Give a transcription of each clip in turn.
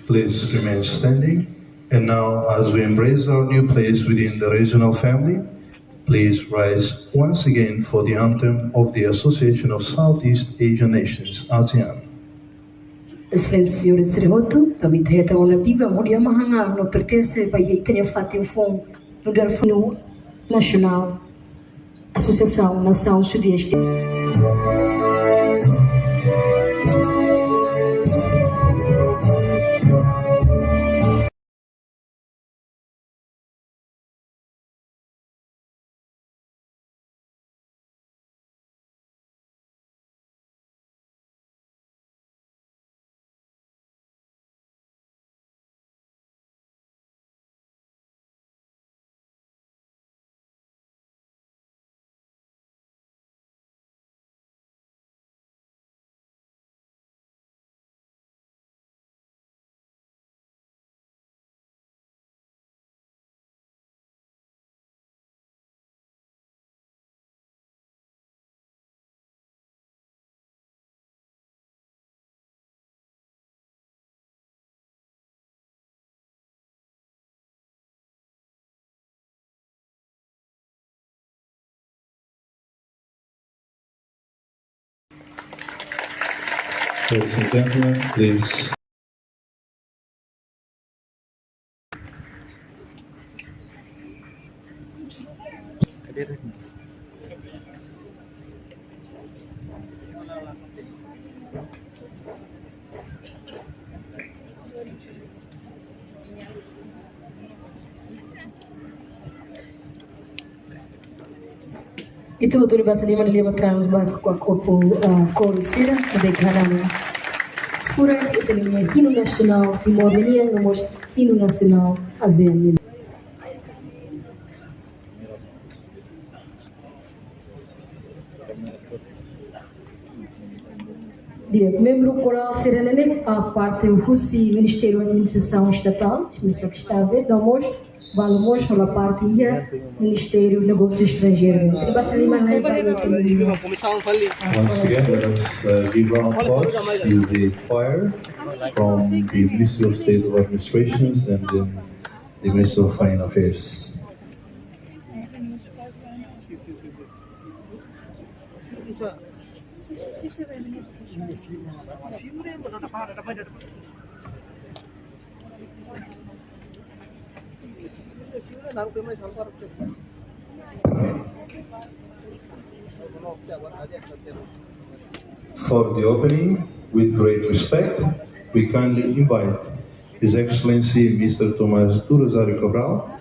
Please remain standing. And now, as we embrace our new place within the regional family, please rise once again for the anthem of the Association of Southeast Asian Nations, ASEAN. Excelência Senhora Seremoto, kami terheta ona biba mudia mahanga no pertence para itenia fati fong no darfano nacional Associação Nação Sudeste. Ladies and gentlemen, please. Itu tuh bahasa di mana lima terang com a corpo coro-sira de Granada. Fura itu linha hino nacional e movinia no hino nacional ASEAN. Dia membro coral serenele a parte do Ministério da Administração Estatal, Ministério Estado, damos valemos pela parte do Ministério do Negócio Estrangeiro. Once again, let us give round of applause to the choir from the Ministry of State of Administrations and then the Ministry of Foreign Affairs. For the opening, with great respect, we kindly invite His Excellency Mr. Tomás do Rosário Cabral,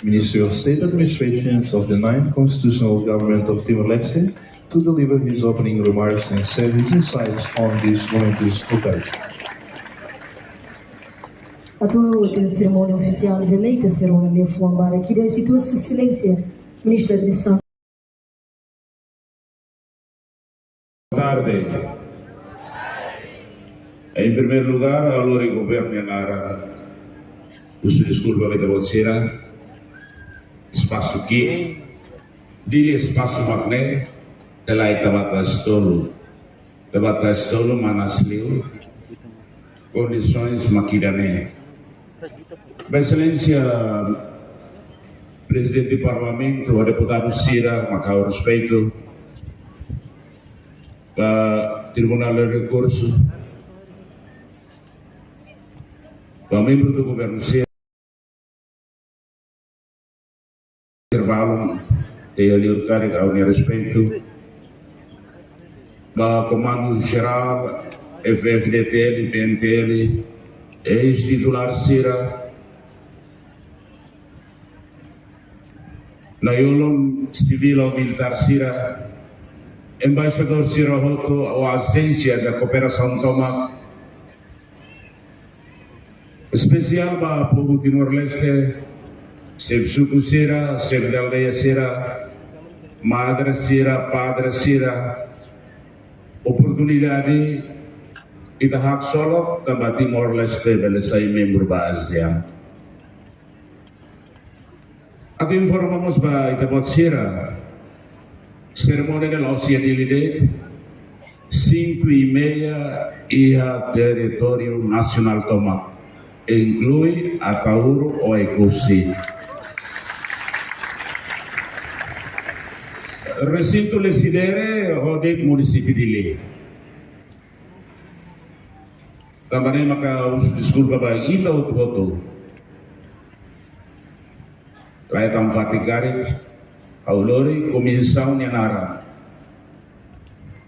Ministry of State Administrations of the 9th Constitutional Government of Timor-Leste, to deliver his opening remarks and share his insights on this momentous occasion. Atualmente, a cerimônia oficial de lei que será uma formada aqui da Sua Excelência, Ministro da Administração. Boa tarde. Em primeiro lugar, a Lore Governo Nara, peço desculpa pela vocês, espaço aqui, dili espaço magné, ela é tabatas tolo manasliu, condições maquidane. Excelência Presidente do Parlamento, o deputado Cira, macau respeito, Tribunal de Recurso, o membro do governo Cira, Servalum, e ali o cargo ao meu respeito, o Comando Geral, FFDTL, PNTL, ex-titular Cira, na Yolong Civil ou Militar Cira, Embaixador Cira Roto, a ausência da cooperação Toma, especial para o povo Timor-Leste, Chefe Suco Cira, Chefe da Aldeia Cira, Madre Cira, Padre Cira, oportunidade e da hak solo também Timor-Leste belesai membro da ASEAN. Aqui informamos para Itabot Cira, cerimônia de Lausia de Lide, 5:30 e a território nacional Toma, inclui a Tauro ou Ecosi. Recinto Lesidere, Rodet, município de Lide. Também maka desculpa para ita o voto. Lain tam fatigari, aulori comissão nyanara.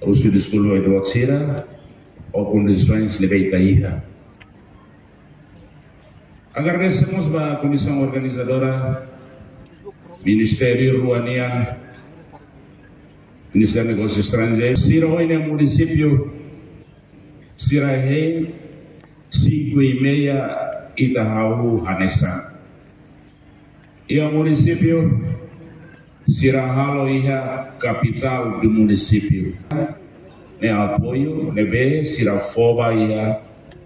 Os desculpa itu watsira, ou condições lebih taíha. Agradecemos a comissão organizadora, Ministério Ruanian, Ministério de Negócios Estrangeiros, Cira ini município Cira 5:30 Itahaú Hanesan. E o município Sirahalo ia capital do município. Ne apoio, nebe Sirafoba ia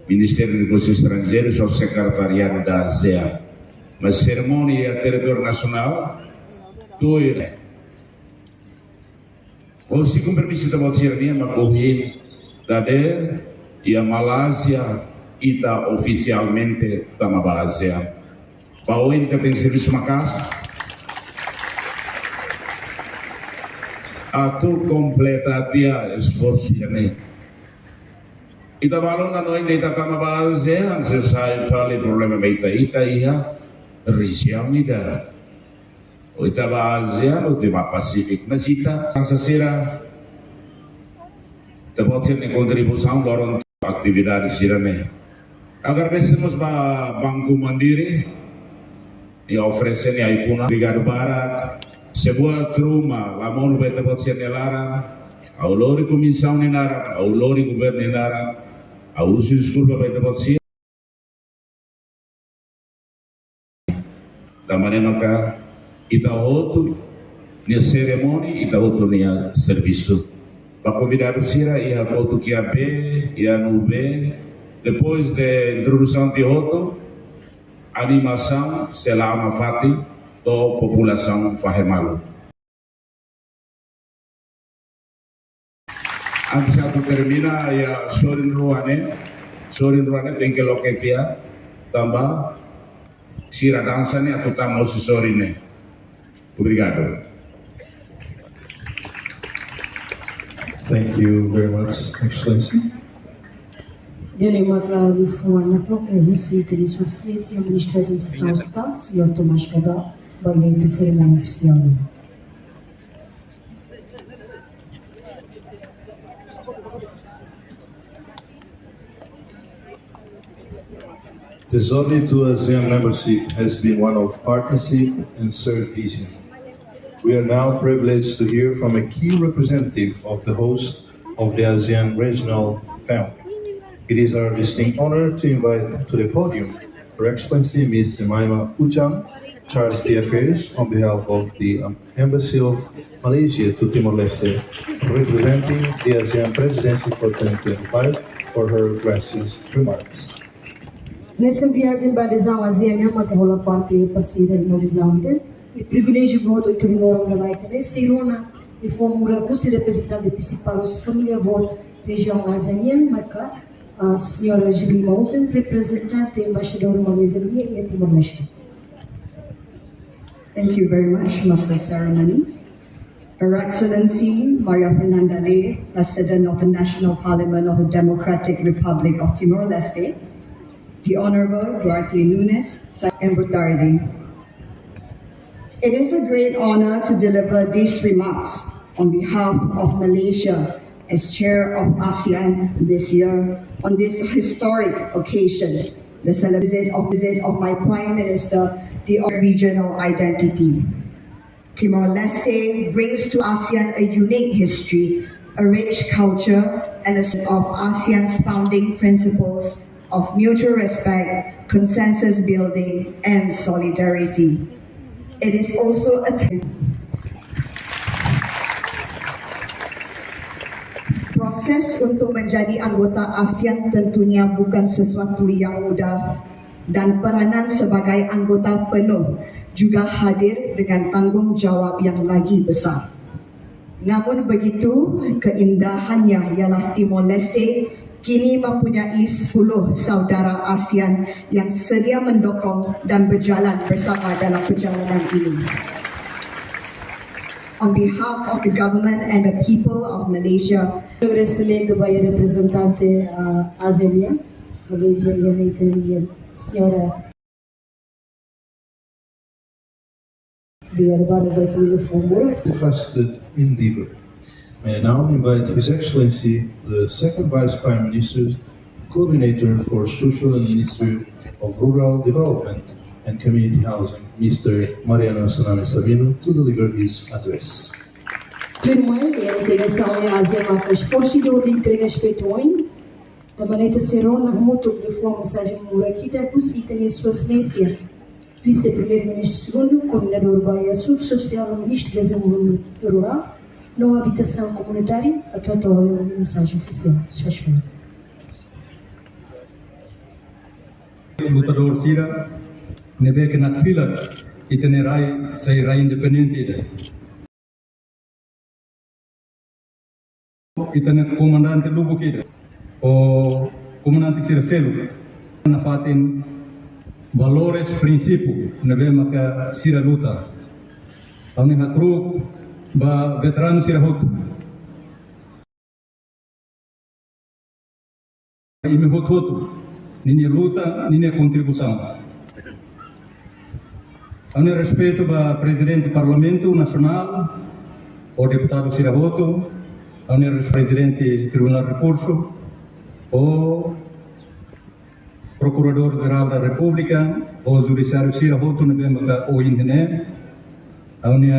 Ministério de Negócios Estrangeiros ou Secretariado da ASEAN. Mas cerimônia território nacional, tudo. O se compromisso da Bolsirania, macorri da e a Malásia está oficialmente da Malásia. Para hoje que tem serviço macas, a tu completa dia esforço já e da balona não ainda está na Malásia, se sai fala problema meita ia região ida. O Itabasia, o tema Pacífico, mas ita essa será dapat ser contribuição dalam atividades sirane. Agradecemos para Banco Mandiri yang oferecem iPhone Brigada Barat, sebuah truma, lamon beta dapat ser nelara, au lori comissão nenara, au lori governo nenara, au usul sekolah beta dapat ser. Tamane maka ita outro nia cerimônia, ita outro nia serviço. Para convidar o Cira e a outro que a B e a no B, depois da introdução de outro, animação selama fati da população fahemalu. Antes de terminar, ya Sorin Ruane tem que loketia tambah Cira dança ne atau tamu Sorine. Obrigado. Thank you very much, Excellency. Dele matra rifuana proke receita de associação Ministério da Instituição e automática banheiro de cerimônia oficial. The journey to ASEAN membership has been one of partnership and shared vision. We are now privileged to hear from a key representative of the host of the ASEAN Regional Family. It is our distinct honor to invite to the podium Her Excellency Ms. Jemima Ujang, Charge d'Affaires on behalf of the Embassy of Malaysia to Timor-Leste, representing the ASEAN Presidency for 2025 for her gracious remarks. Nessa viagem para a ASEAN, uma rola parte parceira de Nova Zelândia, o privilégio de voto e tudo não na vai ter Serona e fomos recurso representante principal da família voto região Azanian marca a senhora Jibril Mausen representante embaixador Malaysia e Timor-Leste. Thank you very much, Master Ceremony. Her Excellency Maria Fernanda Ley, President of the National Parliament of the Democratic Republic of Timor-Leste, the Honorable Duarte Nunes and Butardi. It is a great honor to deliver these remarks on behalf of Malaysia as Chair of ASEAN this year on this historic occasion, the visit of my Prime Minister, the regional identity. Timor-Leste brings to ASEAN a unique history, a rich culture, and a set of ASEAN's founding principles of mutual respect, consensus building, and solidarity. It is also a proses untuk menjadi anggota ASEAN tentunya bukan sesuatu yang mudah dan peranan sebagai anggota penuh juga hadir dengan tanggungjawab yang lagi besar. Namun begitu, keindahannya ialah Timor-Leste kini mempunyai 10 saudara ASEAN yang sedia mendukung dan berjalan bersama dalam perjalanan ini. On behalf of the government and the people of Malaysia, Agradecimento para a representante Azelia, Malaysia e a senhora Multifaceted endeavor. May I now invite His Excellency, the Second Vice Prime Minister, Coordinator for Social and Ministry of Rural Development and Community Housing, Mr. Mariano Tsunami Sabino, to deliver his address. Primeiro, a integração em Ásia marca esforço de entrega espetuoin, da maneira serona muito de forma mensagem murakita possível em sua ciência. Vice-Primeiro-Ministro segundo, Coordenador Bahia Sul Social, Ministro do Desenvolvimento Rural, não habitação comunitária, a tratar a mensagem oficial. Lutador Sira, nebe que na fila e tenerai sairá independente. E tener comandante Lubu Kida, o comandante Siracelo, na fatin valores, princípio, nebe maka Sira luta. Kami hakru ba veterano Sira Hotu. Ime Hotu, nini luta, nini contribuição. Kami respeito ba Presidente do Parlamento Nacional, o deputado Sira Hotu, kami Presidente do Tribunal de Recurso, o Procurador-Geral da República, o Judiciário Sira Hotu, nebe maka o Indene, kami